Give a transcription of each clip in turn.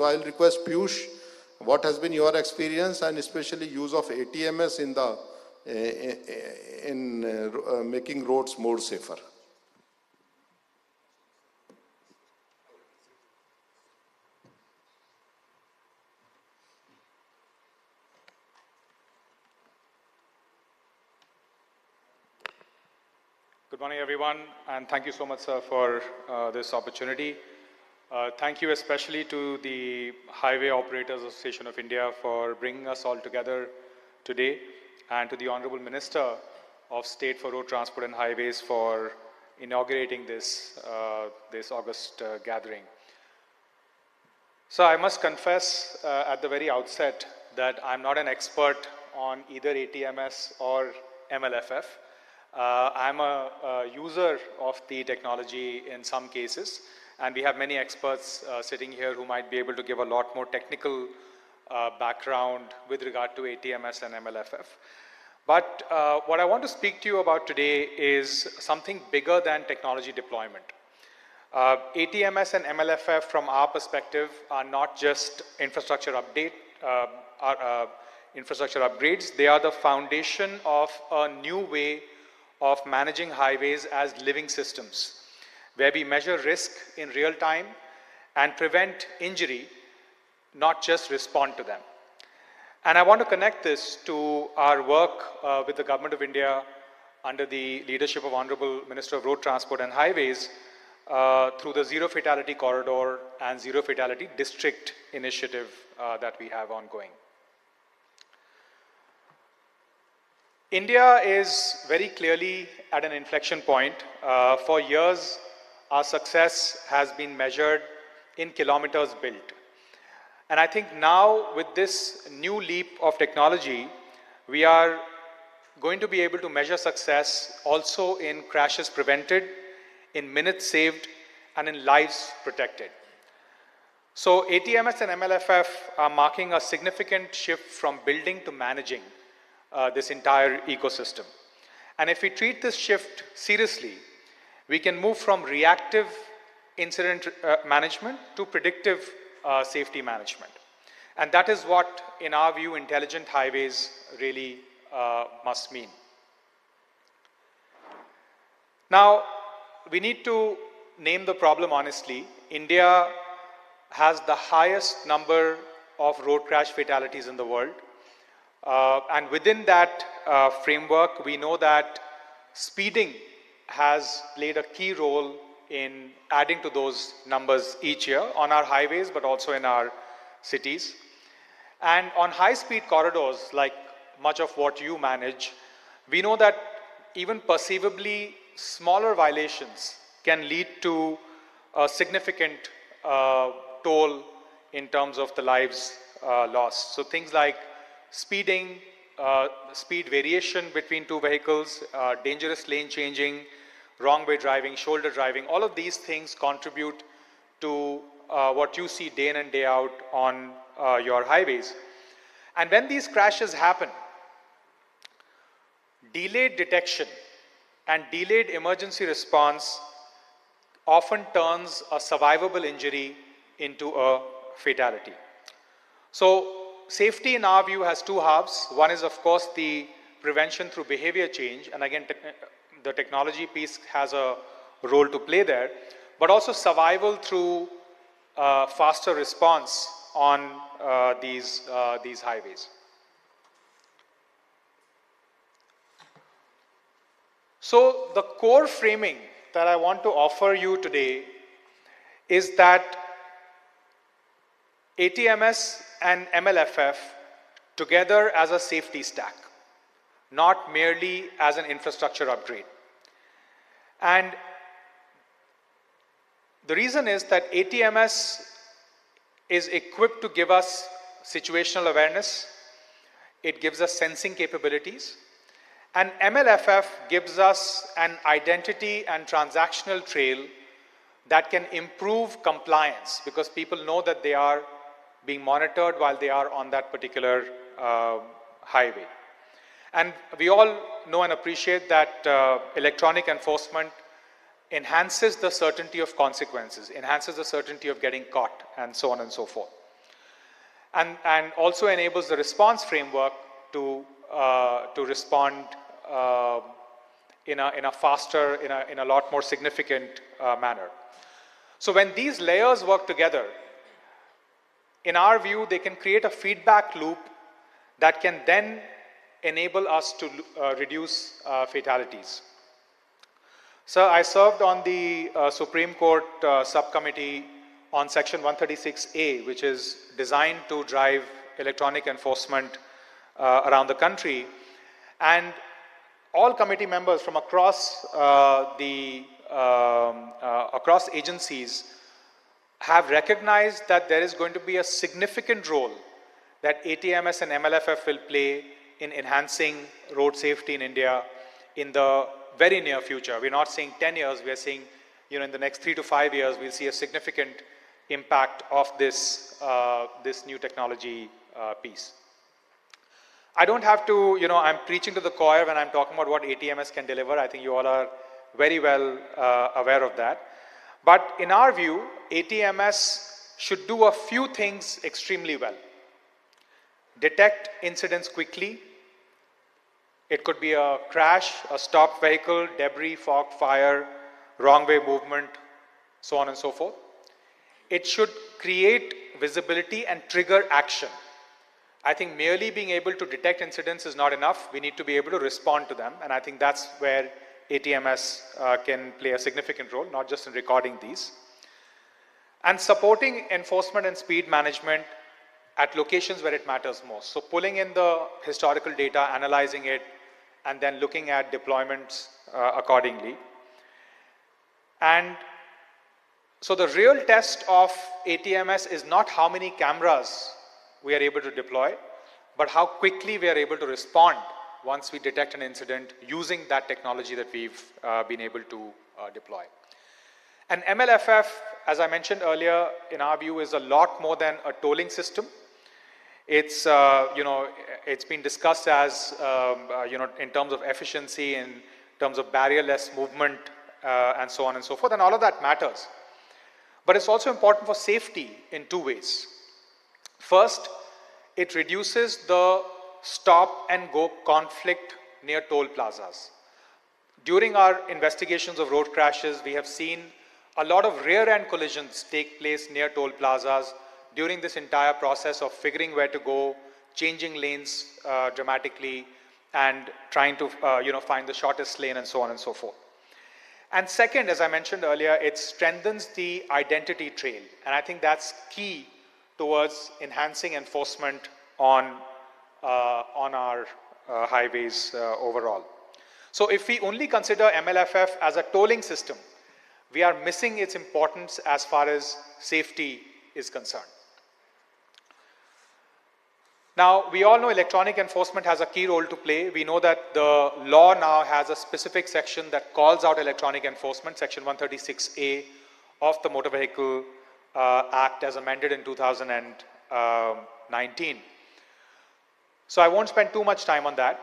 So I'll request Piyush, what has been your experience and especially use of ATMS in the making roads more safer? Good morning, everyone, and thank you so much, sir, for this opportunity. Thank you especially to the Highway Operators Association of India for bringing us all together today, and to the Honorable Minister of State for Road Transport and Highways for inaugurating this August gathering. So I must confess at the very outset that I'm not an expert on either ATMS or MLFF. I'm a user of the technology in some cases, and we have many experts sitting here who might be able to give a lot more technical background with regard to ATMS and MLFF. But what I want to speak to you about today is something bigger than technology deployment. ATMS and MLFF from our perspective are not just infrastructure upgrades, they are the foundation of a new way of managing highways as living systems, where we measure risk in real time and prevent injury, not just respond to them. And I want to connect this to our work with the Government of India under the leadership of Honorable Minister of Road Transport and Highways through the Zero Fatality Corridor and Zero Fatality District initiative that we have ongoing. India is very clearly at an inflection point. For years, our success has been measured in kilometers built. And I think now with this new leap of technology, we are going to be able to measure success also in crashes prevented, in minutes saved, and in lives protected. So ATMS and MLFF are marking a significant shift from building to managing this entire ecosystem. And if we treat this shift seriously, we can move from reactive incident management to predictive safety management. And that is what, in our view, intelligent highways really must mean. Now, we need to name the problem honestly. India has the highest number of road crash fatalities in the world. And within that framework, we know that speeding has played a key role in adding to those numbers each year on our highways, but also in our cities. And on high-speed corridors, like much of what you manage, we know that even perceivably smaller violations can lead to a significant toll in terms of the lives lost. So things like speeding, speed variation between two vehicles, dangerous lane changing, wrong way driving, shoulder driving, all of these things contribute to what you see day in and day out on your highways. And when these crashes happen, delayed detection and delayed emergency response often turns a survivable injury into a fatality. So safety in our view has two halves. One is, of course, the prevention through behavior change. And again, the technology piece has a role to play there, but also survival through faster response on these highways. So the core framing that I want to offer you today is that ATMS and MLFF together as a safety stack, not merely as an infrastructure upgrade. And the reason is that ATMS is equipped to give us situational awareness, it gives us sensing capabilities, and MLFF gives us an identity and transactional trail that can improve compliance because people know that they are being monitored while they are on that particular highway. And we all know and appreciate that electronic enforcement enhances the certainty of consequences, enhances the certainty of getting caught, and so on and so forth. and also enables the response framework to respond in a faster, in a lot more significant manner. So when these layers work together, in our view, they can create a feedback loop that can then enable us to reduce fatalities. So I served on the Supreme Court subcommittee on Section 136A, which is designed to drive electronic enforcement around the country. And all committee members from across across agencies have recognized that there is going to be a significant role that ATMS and MLFF will play in enhancing road safety in India in the very near future. We're not saying 10 years, we're saying, in the next 3 to 5 years, we'll see a significant impact of this new technology piece. I don't have to, I'm preaching to the choir when I'm talking about what ATMS can deliver. I think you all are very well aware of that. But in our view, ATMS should do a few things extremely well. Detect incidents quickly. It could be a crash, a stopped vehicle, debris, fog, fire, wrong way movement, so on and so forth. It should create visibility and trigger action. I think merely being able to detect incidents is not enough. We need to be able to respond to them. And I think that's where ATMS can play a significant role, not just in recording these. And supporting enforcement and speed management at locations where it matters most. So pulling in the historical data, analyzing it, and then looking at deployments accordingly. And so the real test of ATMS is not how many cameras we are able to deploy, but how quickly we are able to respond once we detect an incident using that technology that we've been able to deploy. And MLFF, as I mentioned earlier, in our view, is a lot more than a tolling system. It's, it's been discussed as, in terms of efficiency, in terms of barrierless movement, and so on and so forth, and all of that matters. But it's also important for safety in two ways. First, it reduces the stop and go conflict near toll plazas. During our investigations of road crashes, we have seen a lot of rear-end collisions take place near toll plazas during this entire process of figuring where to go, changing lanes dramatically, and trying to find the shortest lane, and so on and so forth. And second, as I mentioned earlier, it strengthens the identity trail. And I think that's key towards enhancing enforcement on our highways overall. So if we only consider MLFF as a tolling system, we are missing its importance as far as safety is concerned. Now, we all know electronic enforcement has a key role to play. We know that the law now has a specific section that calls out electronic enforcement, Section 136A of the Motor Vehicle Act as amended in 2019. So I won't spend too much time on that.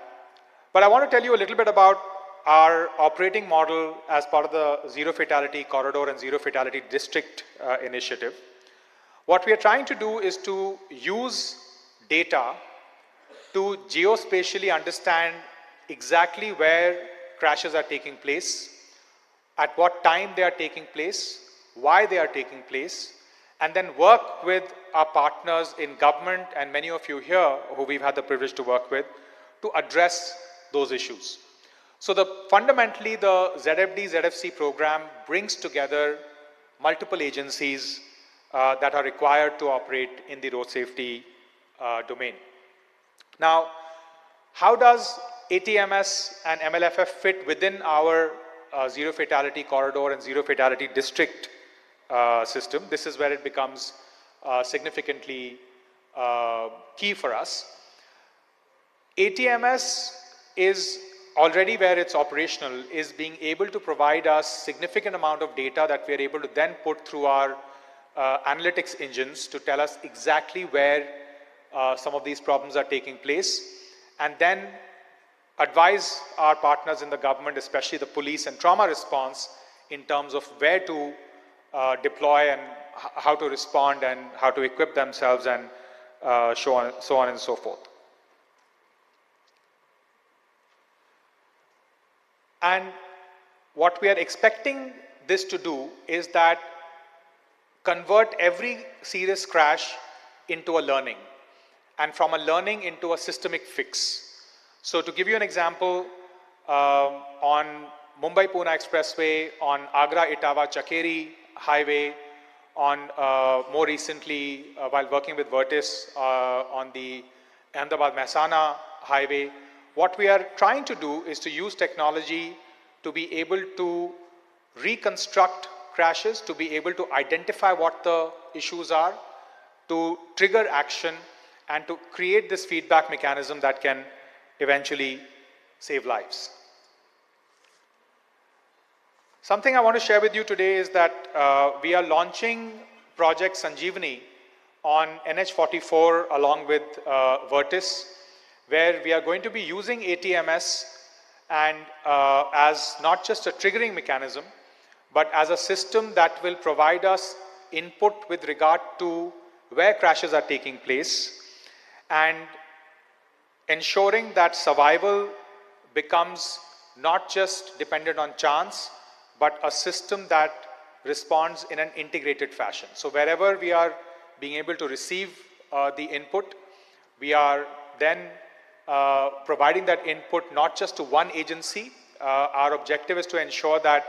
But I want to tell you a little bit about our operating model as part of the Zero Fatality Corridor and Zero Fatality District initiative. What we are trying to do is to use data to geospatially understand exactly where crashes are taking place, at what time they are taking place, why they are taking place, and then work with our partners in government and many of you here who we've had the privilege to work with to address those issues. So fundamentally, the ZFD, ZFC program brings together multiple agencies that are required to operate in the road safety domain. Now, how does ATMS and MLFF fit within our Zero Fatality Corridor and Zero Fatality District system? This is where it becomes significantly key for us. ATMS is already where it's operational, is being able to provide us significant amount of data that we are able to then put through our analytics engines to tell us exactly where some of these problems are taking place, and then advise our partners in the government, especially the police and trauma response, in terms of where to deploy and how to respond and how to equip themselves and so on and so forth. And what we are expecting this to do is that convert every serious crash into a learning, and from a learning into a systemic fix. So to give you an example, on Mumbai-Pune Expressway, on Agra-Etawah-Chakeri Highway, on more recently while working with Vertis on the Ahmedabad-Mehsana Highway, what we are trying to do is to use technology to be able to reconstruct crashes, to be able to identify what the issues are, to trigger action, and to create this feedback mechanism that can eventually save lives. Something I want to share with you today is that we are launching Project Sanjeevani on NH44 along with Vertis, where we are going to be using ATMS and as not just a triggering mechanism, but as a system that will provide us input with regard to where crashes are taking place, and ensuring that survival becomes not just dependent on chance, but a system that responds in an integrated fashion. So wherever we are being able to receive the input, we are then providing that input not just to one agency. Our objective is to ensure that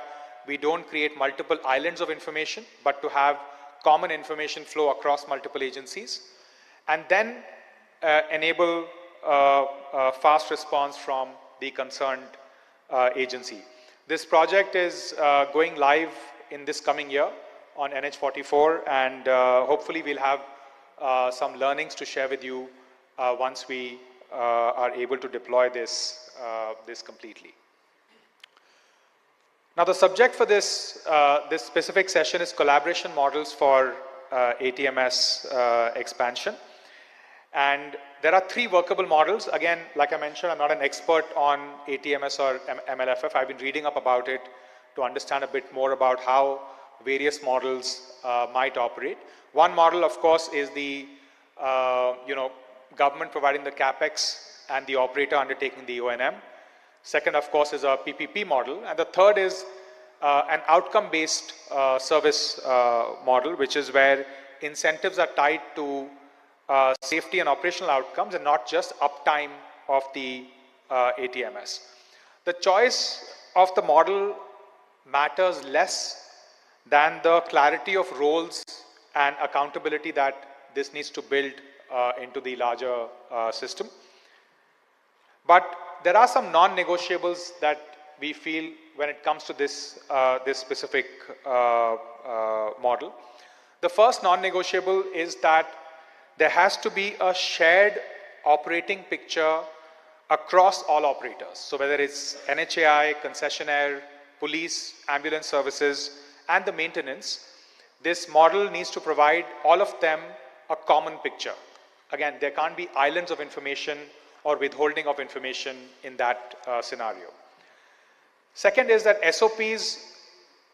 we don't create multiple islands of information, but to have common information flow across multiple agencies, and then enable fast response from the concerned agency. This project is going live in this coming year on NH44, and hopefully we'll have some learnings to share with you once we are able to deploy this completely. Now the subject for this specific session is collaboration models for ATMS expansion. And there are three workable models. Again, like I mentioned, I'm not an expert on ATMS or MLFF. I've been reading up about it to understand a bit more about how various models might operate. One model, of course, is the government providing the capex and the operator undertaking the O&M. Second, of course, is a PPP model. And the third is an outcome-based service model, which is where incentives are tied to safety and operational outcomes and not just uptime of the ATMS. The choice of the model matters less than the clarity of roles and accountability that this needs to build into the larger system. But there are some non-negotiables that we feel when it comes to this specific model. The first non-negotiable is that there has to be a shared operating picture across all operators. So whether it's NHAI, concessionaire, police, ambulance services, and the maintenance, this model needs to provide all of them a common picture. Again, there can't be islands of information or withholding of information in that scenario. Second is that SOPs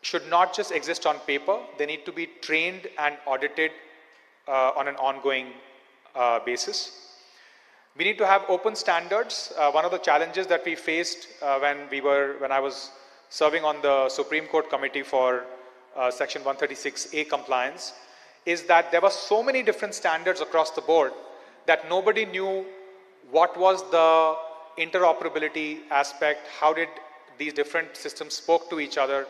should not just exist on paper, they need to be trained and audited on an ongoing basis. We need to have open standards. One of the challenges that we faced when I was serving on the Supreme Court Committee for Section 136A compliance is that there were so many different standards across the board that nobody knew what was the interoperability aspect, how did these different systems spoke to each other,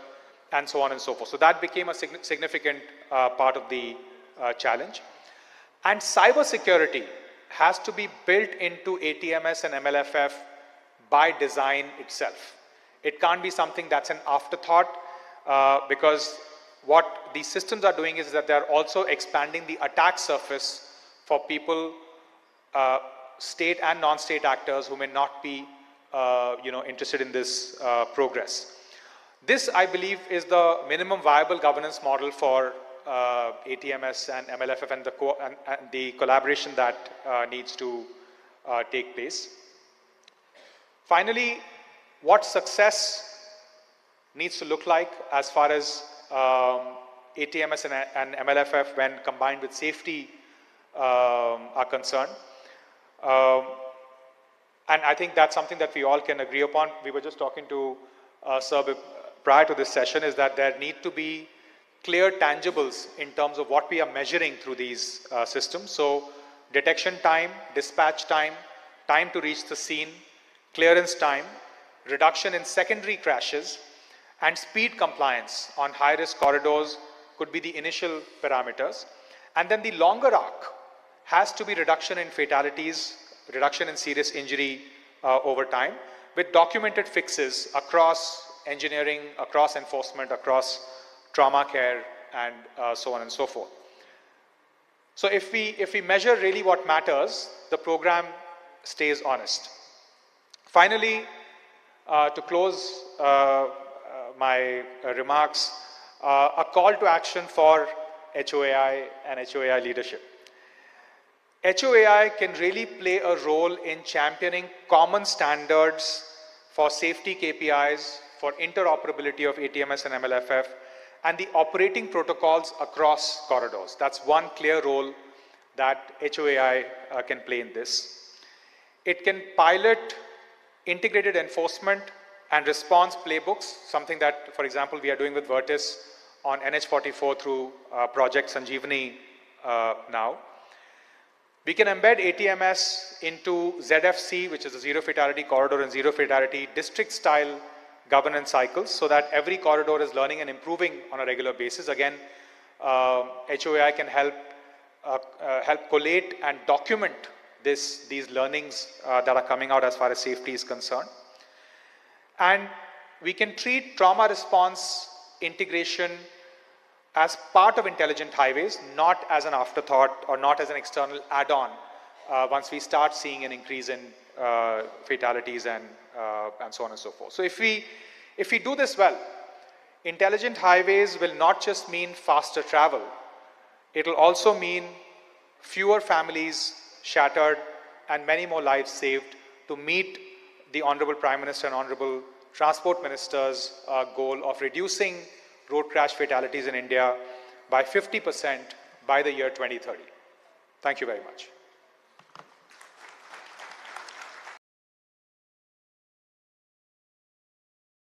and so on and so forth. So that became a significant part of the challenge. And cybersecurity has to be built into ATMS and MLFF by design itself. It can't be something that's an afterthought because what these systems are doing is that they're also expanding the attack surface for people, state and non-state actors who may not be interested in this progress. This, I believe, is the minimum viable governance model for ATMS and MLFF and the collaboration that needs to take place. Finally, what success needs to look like as far as ATMS and MLFF when combined with safety are concerned. And I think that's something that we all can agree upon. We were just talking to Sir prior to this session, is that there need to be clear tangibles in terms of what we are measuring through these systems. So detection time, dispatch time, time to reach the scene, clearance time, reduction in secondary crashes, and speed compliance on high-risk corridors could be the initial parameters. And then the longer arc has to be reduction in fatalities, reduction in serious injury over time, with documented fixes across engineering, across enforcement, across trauma care, and so on and so forth. So if we measure really what matters, the program stays honest. Finally, to close my remarks, a call to action for HOAI and HOAI leadership. HOAI can really play a role in championing common standards for safety KPIs, for interoperability of ATMS and MLFF, and the operating protocols across corridors. That's one clear role that HOAI can play in this. It can pilot integrated enforcement and response playbooks, something that, for example, we are doing with Vertis on NH44 through Project Sanjeevani now. We can embed ATMS into ZFC, which is a zero fatality corridor and zero fatality district style governance cycles, so that every corridor is learning and improving on a regular basis. Again, HOAI can help collate and document these learnings that are coming out as far as safety is concerned. And we can treat trauma response integration as part of intelligent highways, not as an afterthought or not as an external add-on once we start seeing an increase in fatalities and so on and so forth. So if we do this well, intelligent highways will not just mean faster travel, it will also mean fewer families shattered and many more lives saved to meet the Honorable Prime Minister and Honorable Transport Minister's goal of reducing road crash fatalities in India by 50% by the year 2030. Thank you very much.